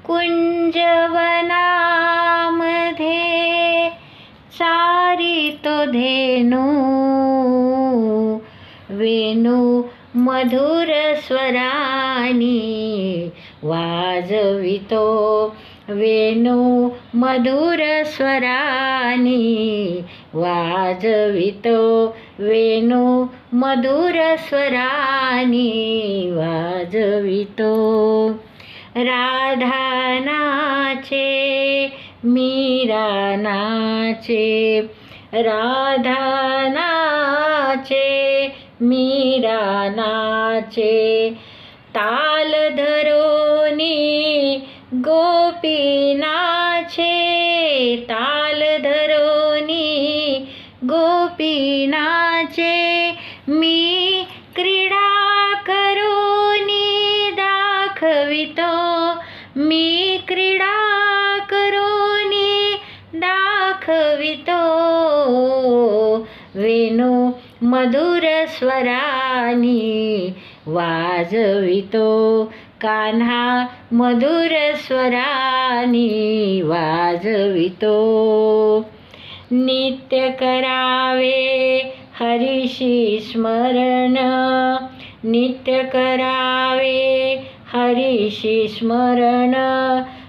कुंजवनामध्ये चारितो धेनू, वेणू मधुर स्वरानी वाजवितो, वेणू मधुर स्वरानी वाजवितो, वेणू मधुर स्वरानी वाजवितो. राधा नाचे, मीरा नाचे, राधा नाचे, मीरा नाचे, ताल धरोनी गोपी नाचे, ताल धरोनी गोपी नाचे. मी क्रीडा करोनी दाखवितो, मी क्रीडा करोनी दाखवितो, वेणू मधुर स्वरानी वाजवितो, कान्हा मधुर स्वरानी वाजवितो. नित्य करावे हरीशी स्मरण, नित्य करावे हरीशी स्मरण,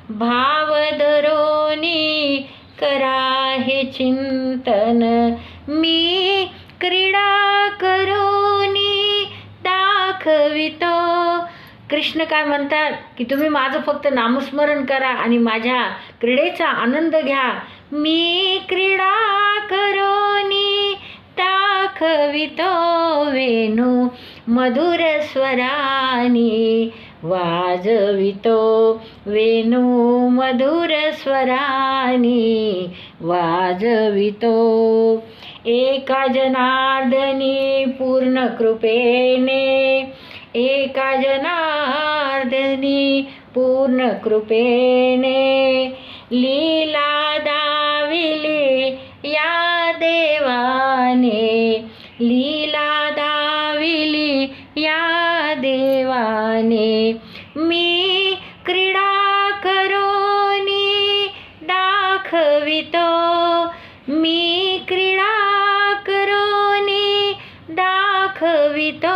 भाव धरोनी करा हे चिंतन. मी क्रीडा करोनी दाखवितो. कृष्ण काय म्हणतात की तुम्ही माझं फक्त नामस्मरण करा आणि माझ्या क्रीडेचा आनंद घ्या. मी क्रीडा करोनी दाखवितो, वेणू मधुर स्वरानी वाजवितो, वेणू मधुर स्वरानी वाजवितो. एका जनार्दनी पूर्ण कृपेने, एका जनार्दनी पूर्ण कृपेने, लीला दाविली या देवाने, लीला दाविली या देवाने. मी क्रीडा करोनी दाखवितो, मी क्रीडा करोनी दाखवितो,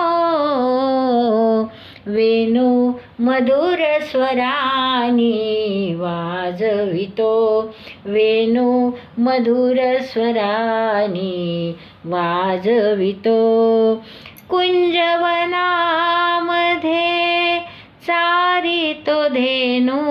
वेणू मधुर स्वरानी वाजवितो, वेणू मधुर स्वरानी वाजवितो. कुंजवनामध्ये चारितो धेनू,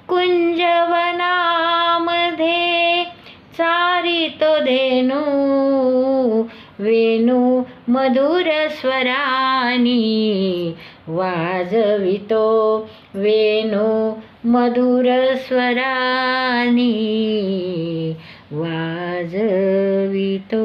कुंजवनामध्ये चारितो धेनू, वेणू मधुर स्वरानी वाजवितो, वेणू मधुर स्वरानी वाजवितो.